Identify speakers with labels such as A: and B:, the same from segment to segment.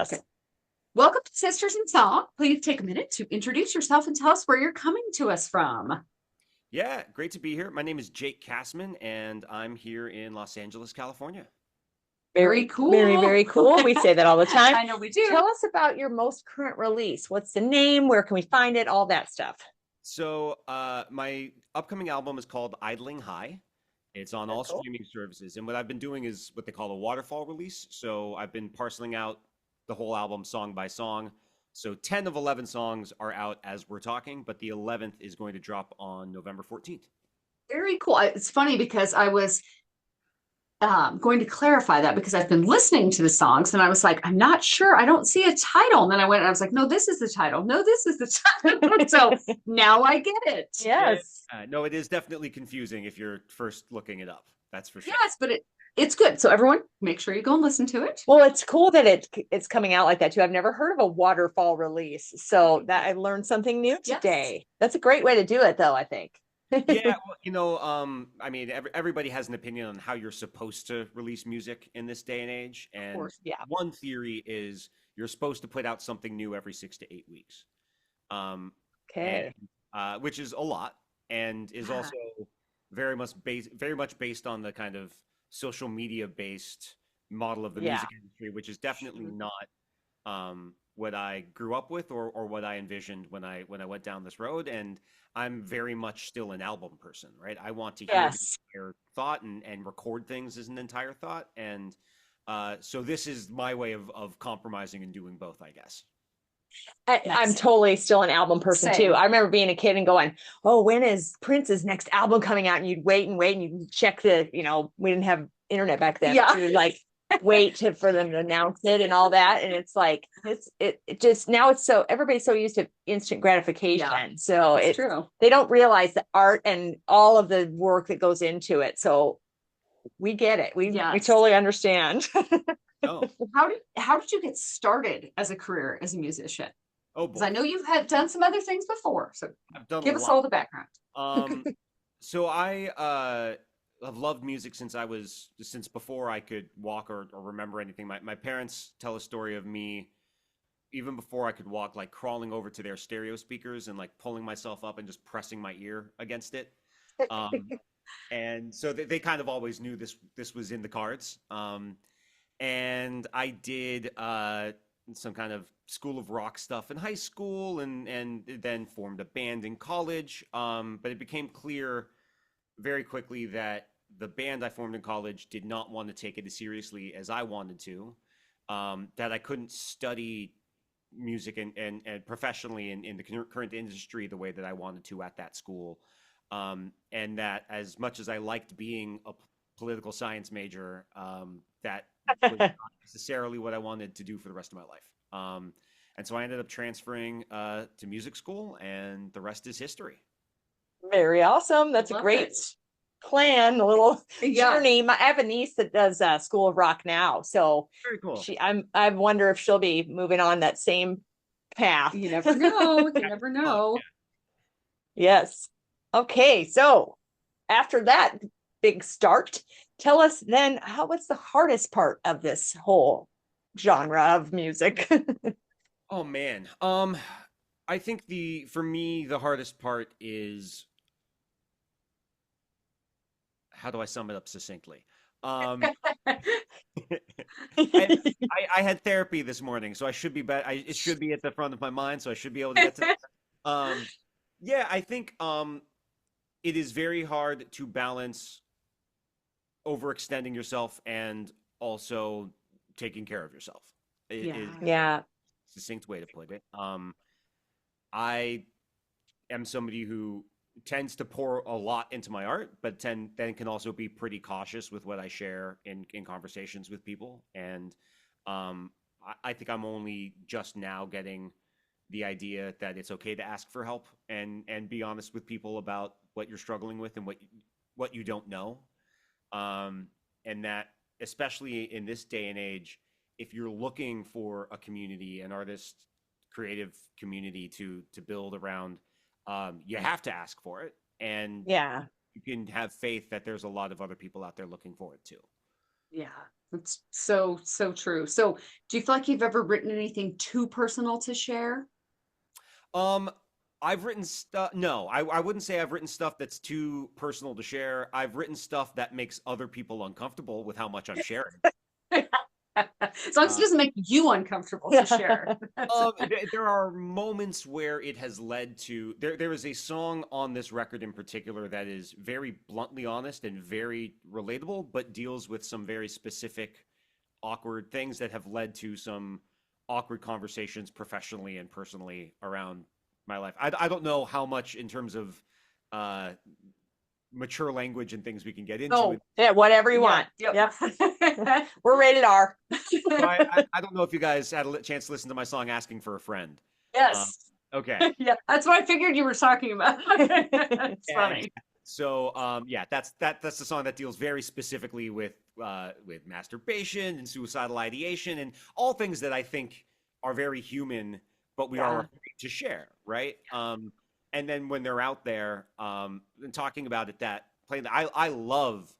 A: Okay. Welcome to Sisters in Song. Please take a minute to introduce yourself and tell us where you're coming to us from.
B: Yeah, great to be here. My name is Jake Cassman, and I'm here in Los Angeles, California.
A: Very
C: Very,
A: cool.
C: very cool. We say that all the time.
A: I know we do.
C: Tell us about your most current release. What's the name? Where can we find it? All that stuff.
B: So, my upcoming album is called Idling High. It's on
C: Very
B: all
C: cool.
B: streaming services, and what I've been doing is what they call a waterfall release. So, I've been parceling out the whole album song by song. So, 10 of 11 songs are out as we're talking, but the 11th is going to drop on November 14th.
A: Very cool. It's funny because I was going to clarify that because I've been listening to the songs and I was like, I'm not sure. I don't see a title. And then I went and I was like, no, this is the title. No, this is the title. So now I get it.
C: Yes.
B: No, it is definitely confusing if you're first looking it up. That's for sure.
A: Yes, but it's good. So everyone, make sure you go and listen to it.
C: Well, it's cool that it's coming out like that too. I've never heard of a waterfall release, so that I learned something new
A: Yes.
C: today. That's a great way to do it, though, I think.
B: Yeah, well, I mean, everybody has an opinion on how you're supposed to release music in this day and age.
A: Of
B: And
A: course.
C: Yeah.
B: one theory is you're supposed to put out something new every 6 to 8 weeks, um,
C: Okay.
B: and which is a lot, and is
A: Yeah.
B: also very much based on the kind of social media based model of the
C: Yeah.
B: music industry, which is definitely not what I grew up with or what I envisioned when I went down this road. And I'm very much still an album person, right? I want to hear the
C: Yes.
B: entire thought and record things as an entire thought. And so this is my way of compromising and doing both, I guess.
C: I'm
A: Yes.
C: totally still an album person
A: Same.
C: too. I remember being a kid and going, "Oh, when is Prince's next album coming out?" And you'd wait and wait, and you'd check we didn't have internet back then.
A: Yeah.
C: So you'd like for them to announce it and all that. And it's like it just now it's so everybody's so used to instant gratification.
A: Yeah,
C: So
A: it's true.
C: they don't realize the art and all of the work that goes into it. So we get it. We
A: Yes.
C: totally understand.
B: Oh,
A: How did you get started as a career as a musician?
B: oh
A: Because I
B: boy,
A: know you've had done some other things before. So
B: I've done a
A: give us
B: lot.
A: all the background.
B: Um, so I've loved music since before I could walk or remember anything. My parents tell a story of me even before I could walk, like crawling over to their stereo speakers and like pulling myself up and just pressing my ear against it. Um, and so they kind of always knew this was in the cards. And I did some kind of school of rock stuff in high school, and then formed a band in college. But it became clear very quickly that the band I formed in college did not want to take it as seriously as I wanted to. That I couldn't study music and professionally in the current industry the way that I wanted to at that school. And that as much as I liked being a political science major, that was not necessarily what I wanted to do for the rest of my life. And so I ended up transferring to music school, and the rest is history.
C: Very awesome. That's a
A: Love
C: great
A: it.
C: plan, a little
A: Yeah.
C: journey. I have a niece that does School of Rock now, so
B: Very cool.
C: I wonder if she'll be moving on that same path.
A: You never know. You never know.
C: Yes. Okay, so after that big start, tell us then what's the hardest part of this whole genre of music?
B: Oh man. I think for me the hardest part is, how do I sum it up succinctly? Um, I had therapy this morning, so I should be it should be at the front of my mind, so I should be able to get to that. Yeah, I think it is very hard to balance overextending yourself and also taking care of yourself. It
A: Yeah.
B: is
C: Yeah.
B: a succinct way to put it. I am somebody who tends to pour a lot into my art, but then can also be pretty cautious with what I share in conversations with people. And I think I'm only just now getting the idea that it's okay to ask for help and be honest with people about what you're struggling with and what you don't know. And that especially in this day and age, if you're looking for a community, an artist creative community to build around, you have to ask for it, and
C: Yeah.
B: you can have faith that there's a lot of other people out there looking for it too.
A: Yeah. It's so true. So do you feel like you've ever written anything too personal to share?
B: Um, I've written stuff. No, I wouldn't say I've written stuff that's too personal to share. I've written stuff that makes other people uncomfortable with how much I'm sharing.
A: As long as it
B: Uh,
A: doesn't make you uncomfortable to share.
B: there are moments where it has led to there is a song on this record in particular that is very bluntly honest and very relatable, but deals with some very specific awkward things that have led to some awkward conversations professionally and personally around my life. I don't know how much in terms of uh, mature language and things we can get into.
A: Oh,
C: Yeah, whatever you want.
A: Yep.
C: Yep. We're rated R.
B: So I don't know if you guys had a chance to listen to my song "Asking for a Friend." Um,
A: Yes.
B: okay.
A: Yeah, that's what I figured you were talking about. It's
B: Yeah,
A: funny.
B: so yeah, that's the song that deals very specifically with masturbation and suicidal ideation and all things that I think are very human, but we are
A: Yeah.
B: afraid to share, right? And then when they're out there and talking about it, that playing, I love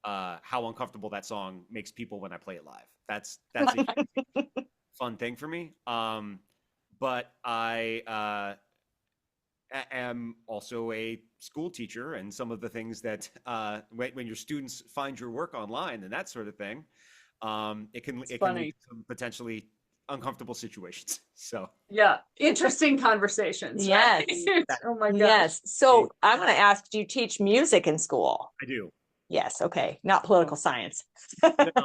B: how uncomfortable that song makes people when I play it live. That's a fun thing for me. But I am also a school teacher, and some of the things that when your students find your work online and that sort of thing,
A: It's
B: it can lead
A: funny.
B: to some potentially uncomfortable situations. So
A: Yeah. Interesting conversations,
C: Yes.
A: right? Oh my gosh.
C: Yes. So I'm going to ask, do you teach music in school?
B: I do.
C: Yes. Okay. Not political science.
B: No,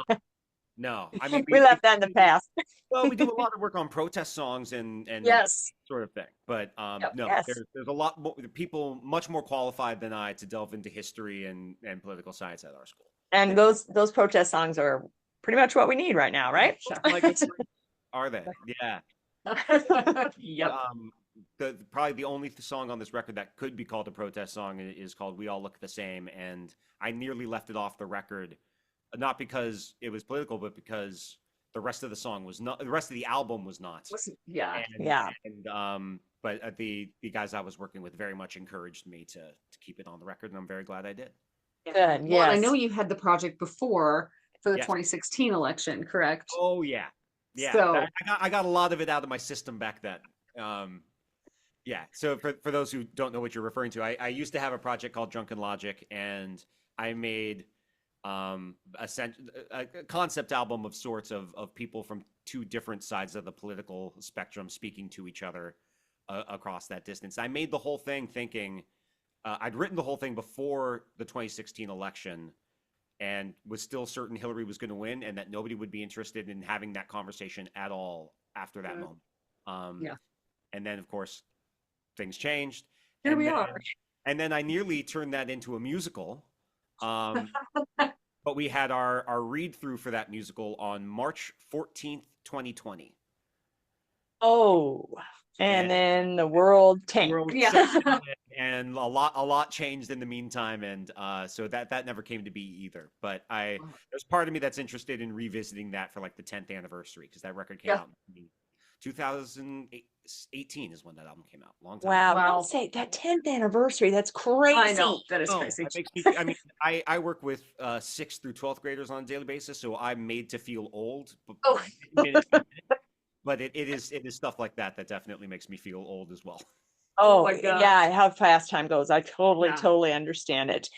B: no. I mean,
C: We left that in the past.
B: well, we do a lot of work on protest songs and
A: Yes.
B: sort of thing. But
A: Yep.
B: no,
C: Yes.
B: there's a lot more people much more qualified than I to delve into history and political science at our school.
C: And those protest songs are pretty much what we need right now, right?
B: Like, are they? Yeah.
A: Yep.
B: Probably the only song on this record that could be called a protest song is called "We All Look the Same," and I nearly left it off the record, not because it was political, but because the rest of the song was not. The rest of the album was not.
A: Yeah.
B: And
C: Yeah.
B: but the guys I was working with very much encouraged me to keep it on the record, and I'm very glad I did.
C: Good.
A: Well, and I
C: Yes.
A: know you had the project before for the
B: Yes.
A: 2016 election, correct?
B: Oh yeah, yeah.
A: So
B: I got a lot of it out of my system back then. Yeah. So for those who don't know what you're referring to, I used to have a project called Drunken Logic, and I made a concept album of sorts of people from two different sides of the political spectrum speaking to each other across that distance. I made the whole thing thinking I'd written the whole thing before the 2016 election and was still certain Hillary was going to win and that nobody would be interested in having that conversation at all after that moment.
A: Yeah.
B: And then, of course, things changed.
A: here
B: and
A: we
B: then,
A: are.
B: And then I nearly turned that into a musical. But we had our read through for that musical on March 14th, 2020.
C: Oh, and then the world tanked.
B: World
A: Yeah.
B: shut down, and a lot changed in the meantime, and so that never came to be either. But there's part of me that's interested in revisiting that for like the 10th anniversary because that record came
A: Yeah.
B: out in 2018 is when that album came out. Long time.
C: Wow.
A: Wow.
C: Don't say that 10th anniversary. That's crazy.
A: I know that is
B: Oh,
A: crazy.
B: that makes me. I mean, I work with 6th through 12th graders on a daily basis, so I'm made to feel old.
A: Oh.
B: minute by minute. But it is stuff like that that definitely makes me feel old as well.
C: Oh,
A: my gosh.
C: yeah, how fast time goes. I totally,
A: Yeah.
C: totally understand it.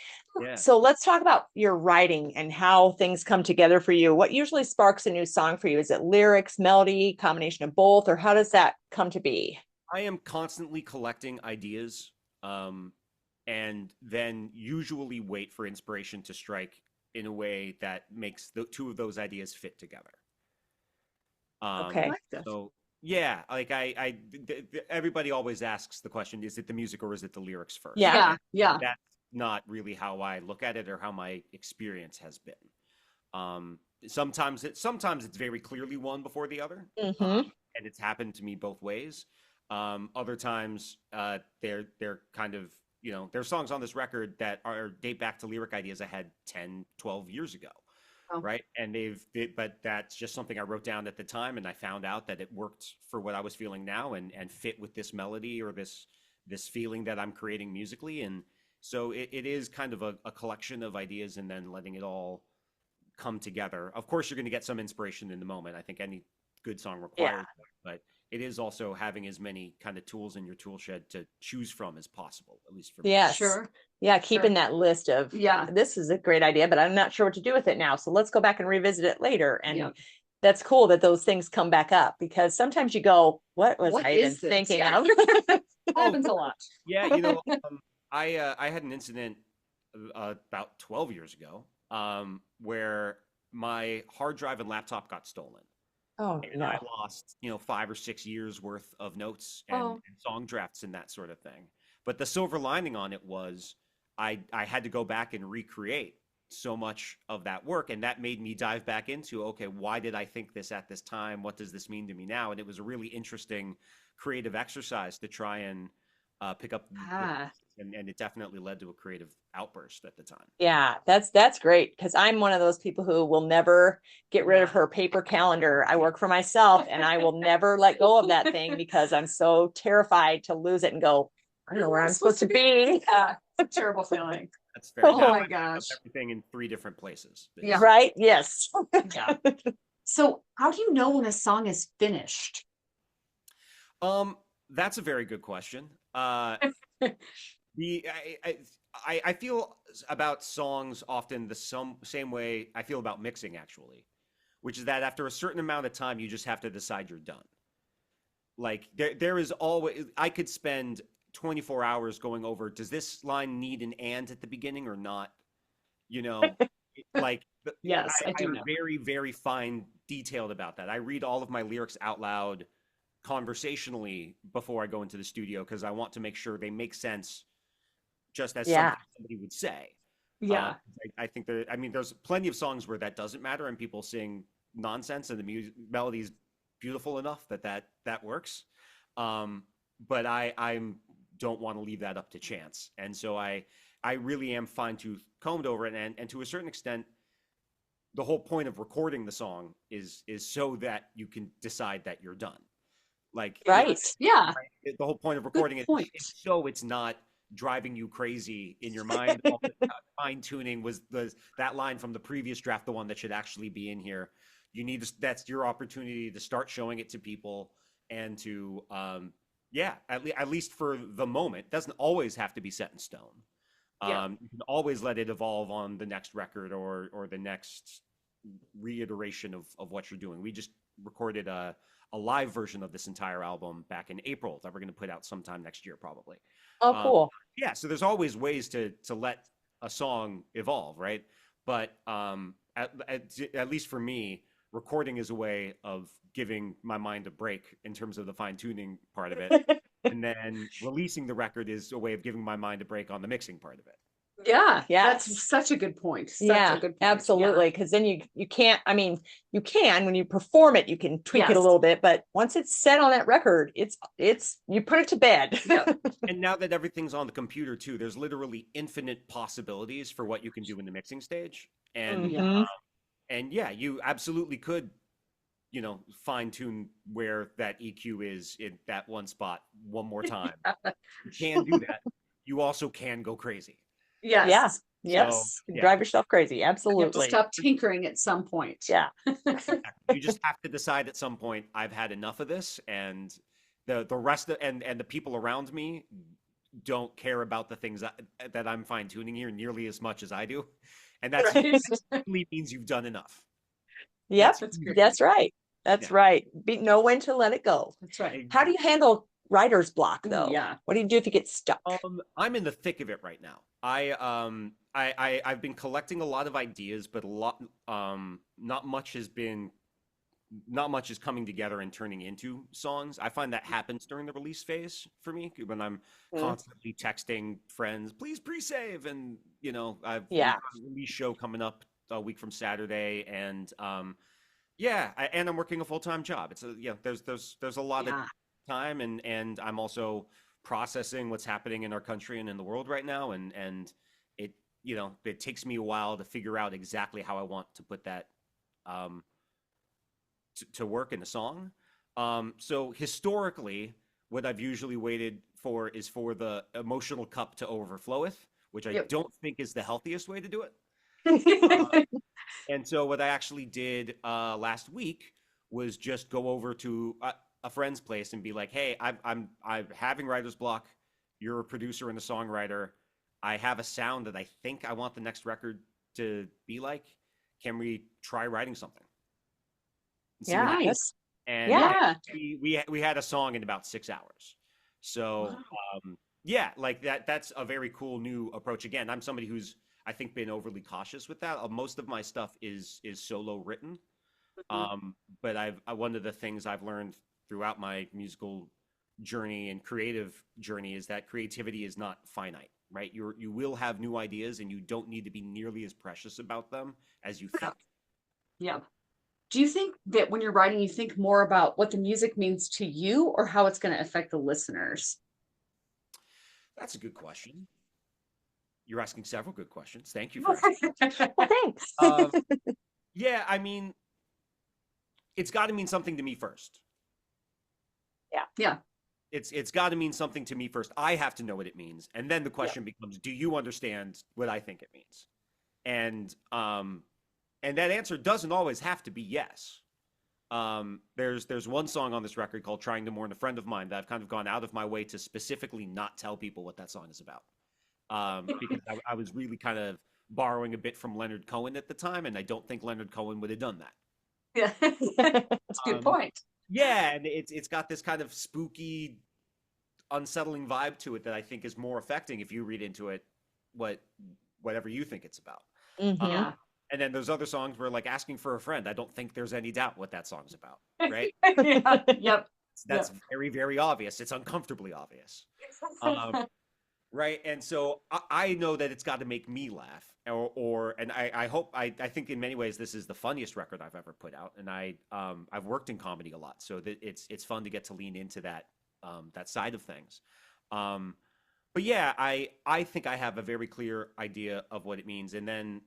B: Yeah.
C: So let's talk about your writing and how things come together for you. What usually sparks a new song for you? Is it lyrics, melody, combination of both, or how does that come to be?
B: I am constantly collecting ideas, and then usually wait for inspiration to strike in a way that makes the two of those ideas fit together.
C: Okay.
B: So yeah, like everybody always asks the question: is it the music or is it the lyrics first?
C: Yeah.
A: Yeah. Yeah.
B: That's not really how I look at it or how my experience has been. Sometimes it's very clearly one before the other,
C: Mhm.
B: and it's happened to me both ways. Other times, they're kind of, there are songs on this record that date back to lyric ideas I had 10, 12 years ago.
A: Oh.
B: Right. And but that's just something I wrote down at the time. And I found out that it worked for what I was feeling now and fit with this melody or this feeling that I'm creating musically. And so it is kind of a collection of ideas and then letting it all come together. Of course, you're going to get some inspiration in the moment. I think any good song
C: Yeah.
B: requires that, but it is also having as many kind of tools in your tool shed to choose from as possible, at least for me.
C: Yes.
A: Sure.
C: Yeah, keeping
A: Sure.
C: that list of,
A: Yeah.
C: this is a great idea, but I'm not sure what to do with it now. So let's go back and revisit it later. And
A: Yeah.
C: that's cool that those things come back up, because sometimes you go, what was
A: What
C: I even
A: is this?
C: thinking
A: Yeah.
C: of?
A: It happens a lot.
B: Yeah, I had an incident about 12 years ago where my hard drive and laptop got stolen.
C: Oh,
B: And
C: no.
B: I lost, 5 or 6 years worth of notes
A: Oh.
B: and song drafts and that sort of thing. But the silver lining on it was I had to go back and recreate so much of that work, and that made me dive back into, okay, why did I think this at this time? What does this mean to me now? And it was a really interesting creative exercise to try and pick up
A: Ah.
B: and it definitely led to a creative outburst at the time.
C: Yeah, that's great, because I'm one of those people who will never get rid of her paper calendar. I work for myself, and I will never let go of that thing because I'm so terrified to lose it and go, I don't know where I'm supposed to be.
A: Yeah, it's a terrible feeling.
B: That's fair.
A: Oh
B: Now
A: my
B: I have
A: gosh.
B: everything in 3 different places.
A: Yeah.
C: Right? Yes.
A: Yeah. So how do you know when a song is finished?
B: That's a very good question. The I feel about songs often the same way I feel about mixing, actually, which is that after a certain amount of time, you just have to decide you're done. Like there is always, I could spend 24 hours going over, does this line need an and at the beginning or not? Like
A: Yes, I do
B: I'm
A: know.
B: very, very fine detailed about that. I read all of my lyrics out loud conversationally before I go into the studio because I want to make sure they make sense just as
C: Yeah.
B: somebody would say.
A: Yeah.
B: I think there's plenty of songs where that doesn't matter and people sing nonsense and the melody is beautiful enough that works. But I don't want to leave that up to chance. And so I really am fine tooth combed over it. And to a certain extent, the whole point of recording the song is so that you can decide that you're done. Like,
C: Right.
A: Yeah.
B: the whole point of recording it
A: point.
B: is so it's not driving you crazy in your mind. Fine tuning was that line from the previous draft, the one that should actually be in here. That's your opportunity to start showing it to people and to at least for the moment. It doesn't always have to be set in stone.
A: Yeah.
B: You can always let it evolve on the next record or the next reiteration of what you're doing. We just recorded a live version of this entire album back in April that we're going to put out sometime next year, probably.
C: Oh, cool.
B: Yeah, so there's always ways to let a song evolve, right? But at least for me, recording is a way of giving my mind a break in terms of the fine tuning part of it, and then releasing the record is a way of giving my mind a break on the mixing part of it.
A: Yeah.
C: Yeah.
A: That's such a good point. Such
C: Yeah,
A: a good point.
C: absolutely. Because then you can't, I mean, you can, when you perform it, you can tweak it a
A: Yes.
C: little bit, but once it's set on that record, it's you put it to bed.
A: Yeah.
B: And now that everything's on the computer too, there's literally infinite possibilities for what you can do in the mixing stage. And
C: Mhm.
B: and yeah, you absolutely could, fine tune where that EQ is in that one spot one more time. You can do that. You also can go crazy.
A: Yes.
C: Yeah. Yes.
B: So, yeah.
C: Drive yourself crazy.
A: You have to
C: Absolutely.
A: stop tinkering at some point.
C: Yeah.
B: You just have to decide at some point, I've had enough of this, and the rest of and the people around me don't care about the things that I'm fine tuning here nearly as much as I do, and that
C: Right.
B: simply means you've done enough.
C: Yep.
A: That's great.
C: That's right. That's
B: Yeah.
C: right. Know when to let it go.
A: That's right.
C: How do you handle writer's block though?
A: Yeah.
C: What do you do if you get stuck?
B: I'm in the thick of it right now. I've been collecting a lot of ideas, but not much is coming together and turning into songs. I find that happens during the release phase for me when I'm constantly texting friends, please pre-save, and I've got a release show coming up a week from Saturday, and and I'm working a full-time job. It's there's a lot of time, and I'm also processing what's happening in our country and in the world right now, and it takes me a while to figure out exactly how I want to put that to work in a song. So historically, what I've usually waited for is for the emotional cup to overfloweth, which I don't think is the healthiest way to do it. And so what I actually did last week was just go over to a friend's place and be like, "Hey, I'm having writer's block. You're a producer and a songwriter. I have a sound that I think I want the next record to be like. Can we try writing something and see what
C: Yeah.
B: happens?"
A: Nice.
B: And
A: Yeah.
B: we had a song in about 6 hours. So yeah, like that's a very cool new approach. Again, I'm somebody who's I think been overly cautious with that. Most of my stuff is solo written. But one of the things I've learned throughout my musical journey and creative journey is that creativity is not finite, right? You will have new ideas and you don't need to be nearly as precious about them as you think.
A: Yeah. Do you think that when you're writing, you think more about what the music means to you or how it's going to affect the listeners?
B: That's a good question. You're asking several good questions. Thank you for
C: Well, thanks.
B: yeah, I mean, it's got to mean something to me first.
A: Yeah.
B: It's got to mean something to me first. I have to know what it means, and then the question becomes, do you understand what I think it means? And that answer doesn't always have to be yes. There's one song on this record called "Trying to Mourn a Friend of Mine" that I've kind of gone out of my way to specifically not tell people what that song is about, because I was really kind of borrowing a bit from Leonard Cohen at the time, and I don't think Leonard Cohen would have done that.
A: Yeah. That's a good point.
B: Yeah, and it's got this kind of spooky, unsettling vibe to it that I think is more affecting if you read into it whatever you think it's about.
A: Yeah.
B: And then there's other songs where, like, "Asking for a Friend," I don't think there's any doubt what that song's about, right?
A: Yeah. Yep.
B: That's very, very obvious. It's uncomfortably obvious. Right. And so I know that it's got to make me laugh, and I hope I think in many ways this is the funniest record I've ever put out, and I've worked in comedy a lot, so that it's fun to get to lean into that side of things. But yeah, I think I have a very clear idea of what it means, and then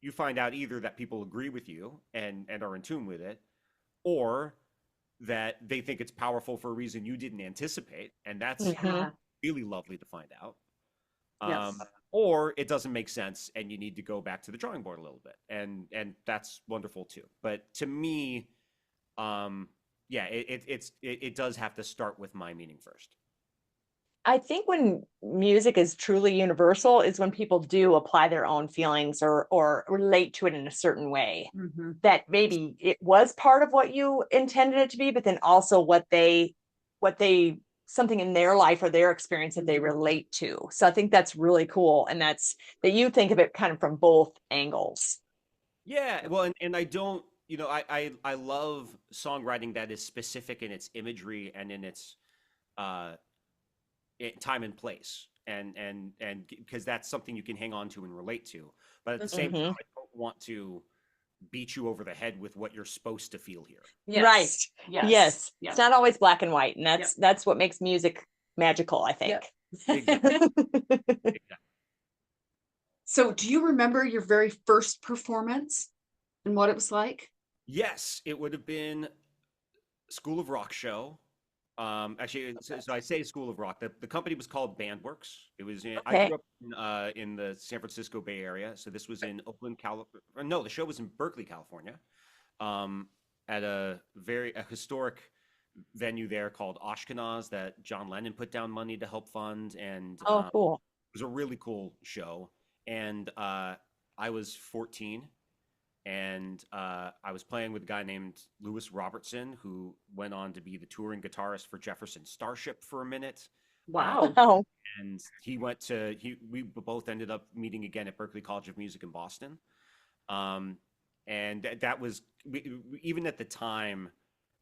B: you find out either that people agree with you and are in tune with it, or that they think it's powerful for a reason you didn't anticipate, and that's really lovely to find out.
A: Yes.
B: Or it doesn't make sense and you need to go back to the drawing board a little bit, and that's wonderful too. But to me, yeah, it does have to start with my meaning first.
C: I think when music is truly universal is when people do apply their own feelings or relate to it in a certain way. That maybe it was part of what you intended it to be, but then also what they something in their life or their experience that they relate to. So I think that's really cool, and that's that you think of it kind of from both angles.
B: Yeah, well, and I don't, I love songwriting that is specific in its imagery and in its time and place, and because that's something you can hang on to and relate to. But at the same time, I don't want to beat you over the head with what you're supposed to feel here.
A: Yes.
C: Right. Yes. It's not always black and white, and that's what makes music magical, I think.
B: Exactly. Exactly.
A: So do you remember your very first performance and what it was like?
B: Yes, it would have been School of Rock show. Actually, so I say School of Rock. The company was called Bandworks. It was I grew up in the San Francisco Bay Area, so this was in Oakland, California. No, the show was in Berkeley, California, at a historic venue there called Ashkenaz that John Lennon put down money to help fund, and
C: cool.
B: It was a really cool show. And I was 14. And I was playing with a guy named Lewis Robertson, who went on to be the touring guitarist for Jefferson Starship for a minute.
C: Wow.
B: And we both ended up meeting again at Berklee College of Music in Boston. And that was, even at the time,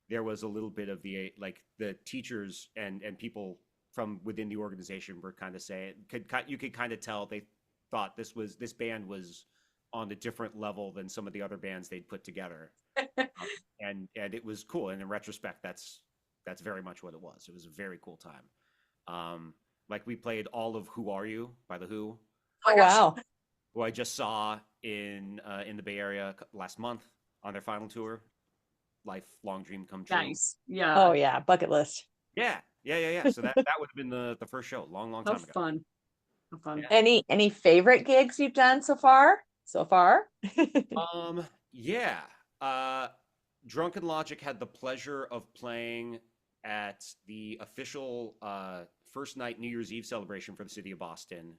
B: there was a little bit of the teachers and people from within the organization were kind of saying, you could kind of tell they thought this band was on a different level than some of the other bands they'd put together. And it was cool. And in retrospect, that's very much what it was. It was a very cool time. Like we played all of Who Are You by The Who.
C: Oh, wow.
B: Who I just saw in the Bay Area last month on their final tour. Lifelong dream come true.
A: Nice. Yeah.
C: Oh yeah. Bucket list.
B: Yeah. So that would have been the first show, long time ago.
A: Fun.
C: Yeah. Any favorite gigs you've done so far? so far?
B: Yeah. Uh, Drunken Logic had the pleasure of playing at the official first night New Year's Eve celebration for the city of Boston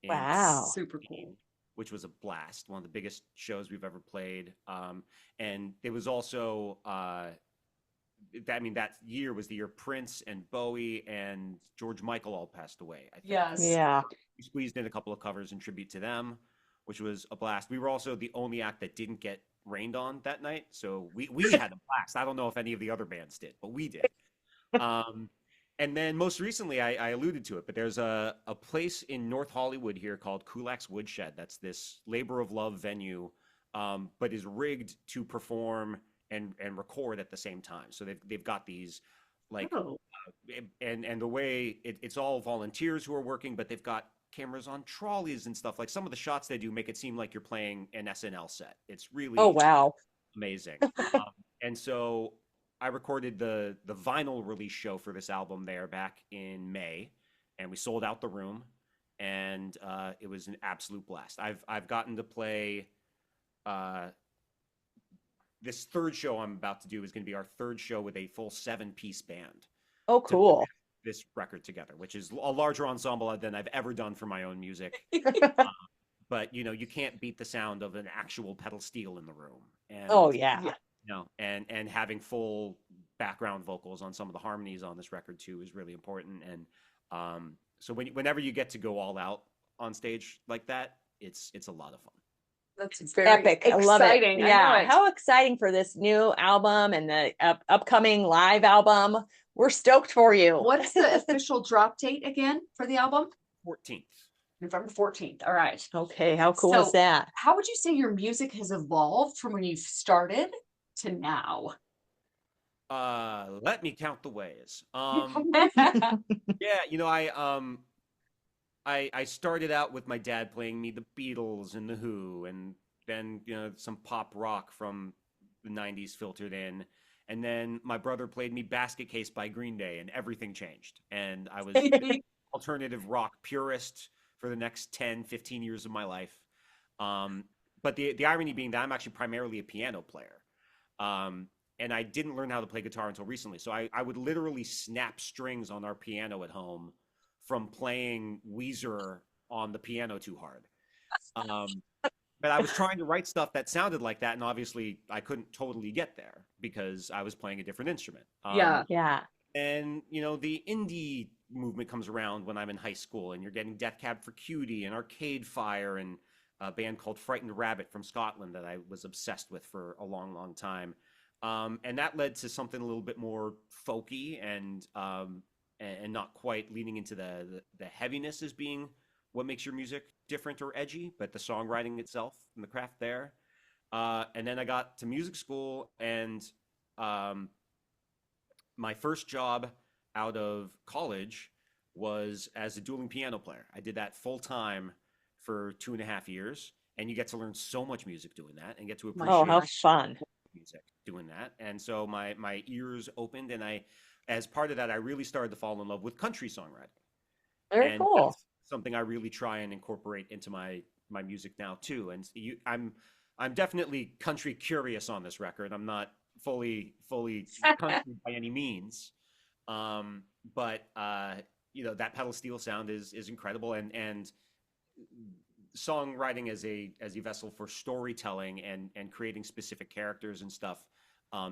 B: in
C: Wow.
A: Super
B: 2018,
A: cool.
B: which was a blast, one of the biggest shows we've ever played. And it was also, that year was the year Prince and Bowie and George Michael all passed away, I think.
A: Yes.
C: Yeah.
B: We squeezed in a couple of covers in tribute to them, which was a blast. We were also the only act that didn't get rained on that night, so we had a blast. I don't know if any of the other bands did, but we did. Um, and then most recently, I alluded to it, but there's a place in North Hollywood here called Kulak's Woodshed. That's this labor of love venue, but is rigged to perform and record at the same time. So they've got these like
A: Oh,
B: and the way it's all volunteers who are working, but they've got cameras on trolleys and stuff. Like some of the shots they do make it seem like you're playing an SNL set. It's really
C: Oh, wow.
B: amazing. And so I recorded the vinyl release show for this album there back in May, and we sold out the room, and it was an absolute blast. I've gotten to play. This third show I'm about to do is going to be our third show with a full 7-piece band
C: Oh,
B: to
C: cool.
B: put this record together, which is a larger ensemble than I've ever done for my own music. But you can't beat the sound of an actual pedal steel in the room. And,
C: Oh, yeah.
B: and having full background vocals on some of the harmonies on this record too is really important. And so whenever you get to go all out on stage like that, it's a lot of fun.
A: that's very
C: Epic. I love it.
A: exciting. I
C: Yeah.
A: know it.
C: How exciting for this new album and the upcoming live album. We're stoked for you.
A: What's the official drop date again for the album?
B: 14th.
A: November 14th. All right.
C: Okay. How cool is
A: So-
C: that?
A: How would you say your music has evolved from when you started to now?
B: Let me count the ways. Yeah, I started out with my dad playing me the Beatles and the Who, and then some pop rock from the 90s filtered in, and then my brother played me Basket Case by Green Day, and everything changed, and I was alternative rock purist for the next 10-15 years of my life. But the irony being that I'm actually primarily a piano player, and I didn't learn how to play guitar until recently. So I would literally snap strings on our piano at home from playing Weezer on the piano too hard. But I was trying to write stuff that sounded like that, and obviously I couldn't totally get there because I was playing a different instrument.
A: Yeah.
C: Yeah.
B: And the indie movement comes around when I'm in high school, and you're getting Death Cab for Cutie and Arcade Fire and a band called Frightened Rabbit from Scotland that I was obsessed with for a long, long time. And that led to something a little bit more folky and not quite leaning into the heaviness as being what makes your music different or edgy, but the songwriting itself and the craft there. And then I got to music school, and my first job out of college was as a dueling piano player. I did that full time for 2.5 years, and you get to learn so much music doing that and get to appreciate
C: Oh, how fun.
B: music doing that. And so my ears opened, and as part of that, I really started to fall in love with country songwriting.
C: Very
B: And
C: cool.
B: that's something I really try and incorporate into my music now too. And I'm definitely country curious on this record. I'm not fully country by any means. But that pedal steel sound is incredible, and songwriting as a vessel for storytelling and creating specific characters and stuff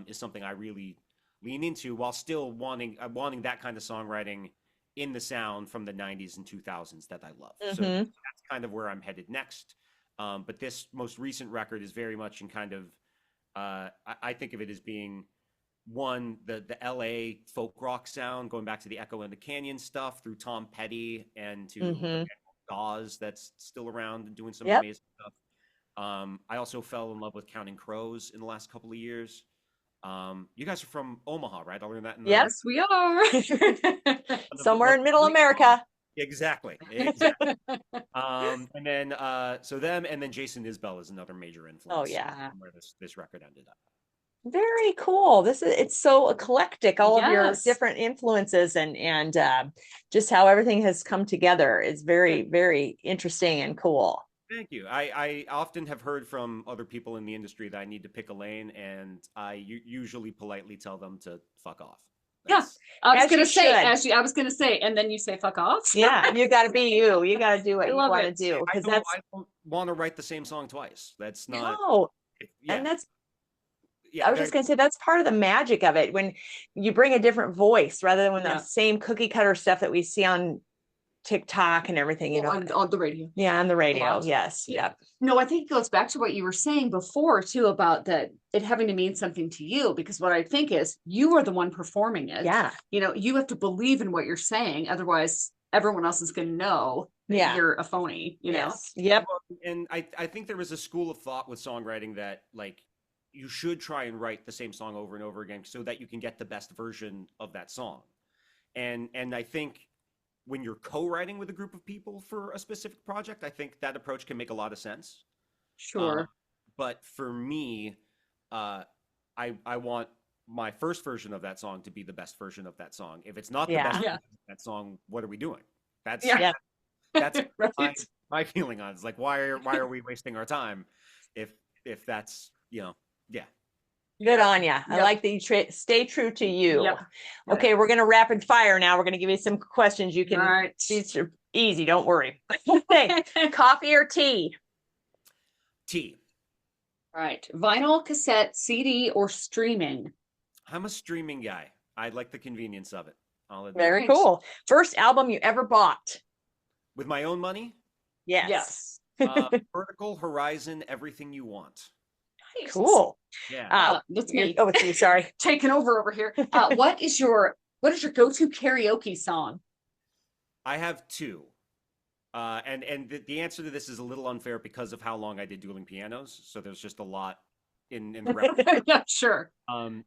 B: is something I really lean into, while still wanting that kind of songwriting in the sound from the 90s and 2000s that I love. So that's kind of where I'm headed next. But this most recent record is very much in kind of I think of it as being one, the LA folk rock sound, going back to the Echo and the Canyon stuff through Tom Petty and to Dawes that's still around and doing some amazing stuff. I also fell in love with Counting Crows in the last couple of years. You guys are from Omaha, right? I learned that in the
A: Yes, we are.
C: Somewhere in middle America.
B: Exactly. And then so them, and then Jason Isbell is another major influence.
C: Oh, yeah.
B: Where this record ended up.
C: Very cool. It's so eclectic, all of your
A: Yes.
C: different influences and just how everything has come together is very, very interesting and cool.
B: Thank you. I often have heard from other people in the industry that I need to pick a lane, and I usually politely tell them to fuck off.
A: Yeah.
B: That's
A: I was
C: As
A: gonna
C: you
A: say,
C: should.
A: I was gonna say, and then you say fuck off.
C: Yeah, you got to be you. You got to do what
A: I
C: you
A: love
C: want to
A: it.
C: do because that's
B: I don't want to write the same song twice. That's not.
C: no.
B: Yeah,
C: And that's
B: yeah.
C: I was just going to say that's part of the magic of it when you bring a different voice rather than when
A: Yeah.
C: the same cookie cutter stuff that we see on TikTok and everything, you know.
A: On the radio.
C: Yeah, on the radio.
A: lot.
C: Yes. Yeah.
A: No, I think it goes back to what you were saying before too about that it having to mean something to you, because what I think is you are the one performing it.
C: Yeah.
A: You know, you have to believe in what you're saying, otherwise everyone else is going to know that
C: Yeah.
A: you're a phony, you know.
C: Yes. Yep.
B: And I think there was a school of thought with songwriting that like you should try and write the same song over and over again so that you can get the best version of that song. And I think when you're co-writing with a group of people for a specific project, I think that approach can make a lot of sense.
A: Sure.
B: But for me, I want my first version of that song to be the best version of that song. If it's not the best version of that song, what are we doing? That's that's
A: Right.
B: my feeling on it. It's like why are we wasting our time if that's yeah.
C: Good on you. I
A: Yep.
C: like that you stay true to you.
A: Yep.
C: Okay, we're going to rapid fire now. We're going to give you some questions. You can,
A: All right.
C: these are easy. Don't worry. Okay. Coffee or tea?
B: T.
A: All right. Vinyl, cassette, CD, or streaming?
B: I'm a streaming guy. I like the convenience of it. I'll admit.
C: Very
A: Right.
C: cool. First album you ever bought?
B: With my own money,
C: Yes.
B: Vertical Horizon, Everything You Want.
A: Nice.
C: Cool.
B: Yeah.
A: That's me.
C: Oh, it's you. Sorry.
A: Taking over here. What is your go-to karaoke song?
B: I have two. And the answer to this is a little unfair because of how long I did dueling pianos. So there's just a lot in the repertoire.
A: Yeah, sure.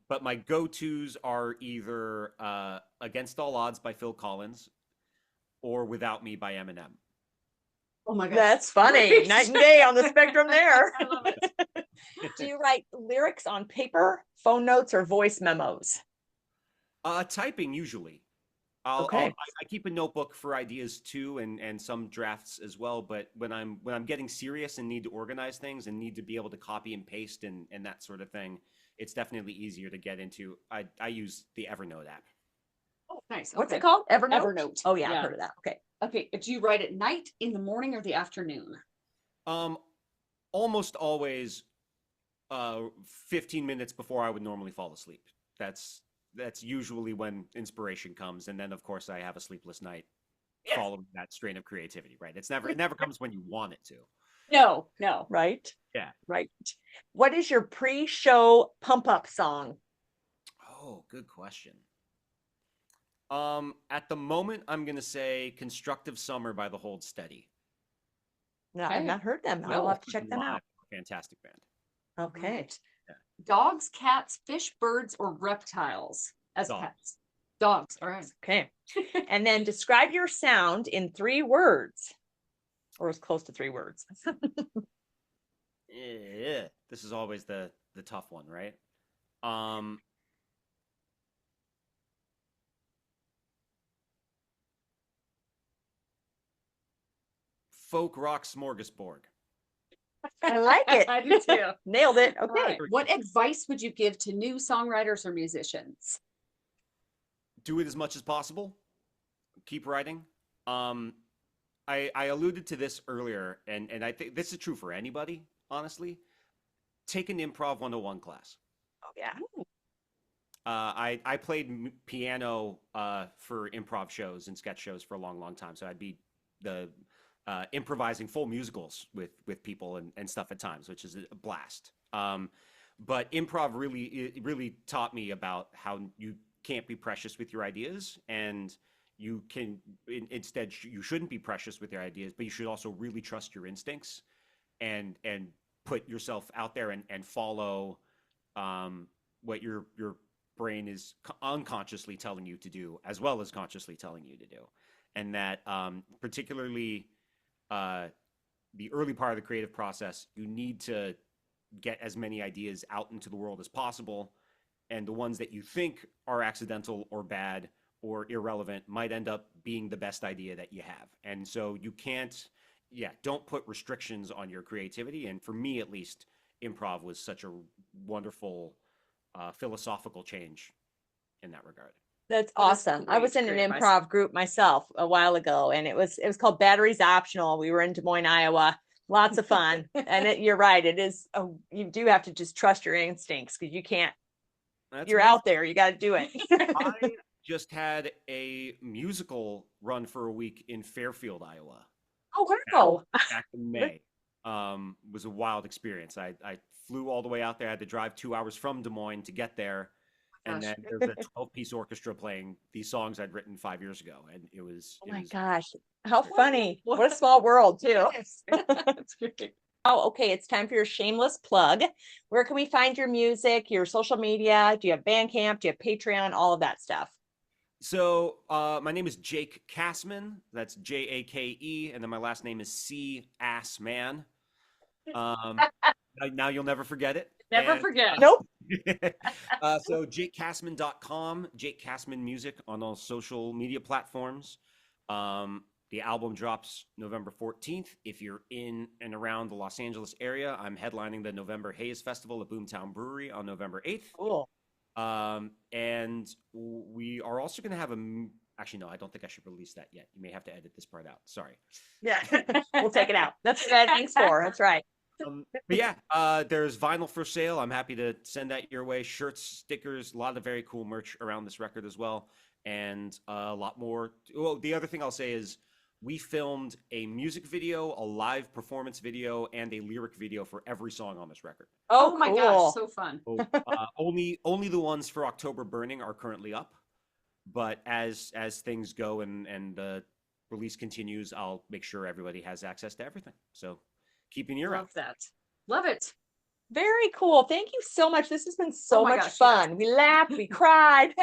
B: But my go-tos are either Against All Odds by Phil Collins or Without Me by Eminem.
A: Oh my god.
C: That's funny. Night and day on the spectrum there.
A: I love it.
C: Do you write lyrics on paper, phone notes, or voice memos?
B: Typing usually.
C: Okay.
B: I keep a notebook for ideas too, and some drafts as well. But when I'm getting serious and need to organize things and need to be able to copy and paste and that sort of thing, it's definitely easier to get into. I use the Evernote app.
A: Oh, nice.
C: What's
A: Okay.
C: it called? Evernote?
A: Evernote.
C: Oh, yeah,
A: Yeah.
C: I've heard of that. Okay.
A: Okay. Do you write at night, in the morning, or the afternoon?
B: Almost always 15 minutes before I would normally fall asleep. That's usually when inspiration comes, and then of course I have a sleepless night following that strain of creativity, right? It never comes when you want it to.
A: No.
C: Right?
B: Yeah.
C: Right. What is your pre-show pump-up song?
B: Oh, good question. At the moment, I'm gonna say "Constructive Summer" by the Hold Steady.
C: No, I've
A: Okay.
C: not heard them. I'll have to check them out.
B: Fantastic band.
C: Okay.
A: Right. Dogs, cats, fish, birds, or reptiles as
B: Dogs.
A: pets? Dogs. All right.
C: Okay. And then describe your sound in 3 words, or as close to 3 words.
B: Yeah, this is always the tough one, right? Folk rock smorgasbord.
C: I like it.
A: I do too.
C: Nailed it.
A: All
C: Okay.
A: right. What advice would you give to new songwriters or musicians?
B: Do it as much as possible. Keep writing. I alluded to this earlier, and I think this is true for anybody, honestly. Take an improv 101 class.
C: Oh, yeah.
B: I played piano for improv shows and sketch shows for a long time, so I'd be the improvising full musicals with people and stuff at times, which is a blast. But improv really taught me about how you can't be precious with your ideas, and you can instead you shouldn't be precious with your ideas, but you should also really trust your instincts and put yourself out there and follow what your brain is unconsciously telling you to do as well as consciously telling you to do. And that particularly the early part of the creative process, you need to get as many ideas out into the world as possible, and the ones that you think are accidental or bad or irrelevant might end up being the best idea that you have. And so you can't yeah, don't put restrictions on your creativity. And for me, at least, improv was such a wonderful philosophical change in that regard.
C: That's
A: That is
C: awesome. I was in an
A: great advice.
C: improv group myself a while ago, and it was called Batteries Optional. We were in Des Moines, Iowa. Lots of fun. And you're right. It is, you do have to just trust your instincts because you can't,
B: That's
C: you're
B: amazing.
C: out there. You got to do it.
B: I just had a musical run for a week in Fairfield, Iowa,
C: Oh, wow.
B: back in May. Was a wild experience. I flew all the way out there. I had to drive 2 hours from Des Moines to get there. And
A: Gosh.
B: then there's a 12-piece orchestra playing these songs I'd written 5 years ago. And it was,
C: Oh
B: it
C: my
B: was
C: gosh. How funny. What a small world, too.
A: Yes. That's great.
C: Oh, okay. It's time for your shameless plug. Where can we find your music, your social media? Do you have Bandcamp? Do you have Patreon? All of that stuff.
B: So my name is Jake Cassman. That's Jake, and then my last name is Cassman. Now you'll never forget it.
A: Never forget.
C: Nope.
B: So jakecassman.com, Jake Cassman Music on all social media platforms. The album drops November 14th. If you're in and around the Los Angeles area, I'm headlining the November Haze Festival at Boomtown Brewery on November 8th.
C: Cool.
B: And we are also going to have actually, no, I don't think I should release that yet. You may have to edit this part out. Sorry.
C: Yeah. We'll take it out. That's what editing's for. That's right.
B: But yeah, there's vinyl for sale. I'm happy to send that your way. Shirts, stickers, a lot of very cool merch around this record as well. And a lot more. Well, the other thing I'll say is we filmed a music video, a live performance video, and a lyric video for every song on this record.
A: Oh my
C: cool.
A: gosh, so fun.
B: So, only the ones for October Burning are currently up. But as things go and the release continues, I'll make sure everybody has access to everything. So keep an ear out.
A: Love that. Love it.
C: Very cool. Thank you so much. This has been so
A: Oh my
C: much
A: gosh,
C: fun. We laughed, we cried.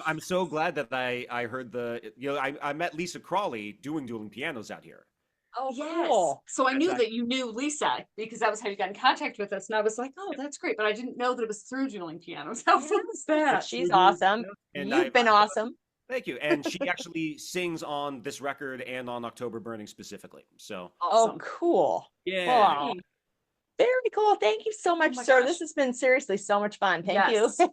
B: I'm so glad that I heard I met Lisa Crawley doing dueling pianos out here.
C: Oh,
A: Yes.
C: cool.
A: So I knew
B: Exactly.
A: that you knew Lisa because that was how you got in contact with us. And I was like, oh, that's great. But I didn't know that it was through dueling pianos. How fun is that?
C: She's awesome.
B: And
C: You've been awesome.
B: Thank you. And she actually sings on this record and on October Burning specifically. So
C: Oh,
A: Awesome.
C: cool.
B: yeah.
C: Wow. Very cool. Thank you so much,
A: my
C: sir.
A: gosh.
C: This has been seriously so much fun. Thank
A: Yes.
C: you.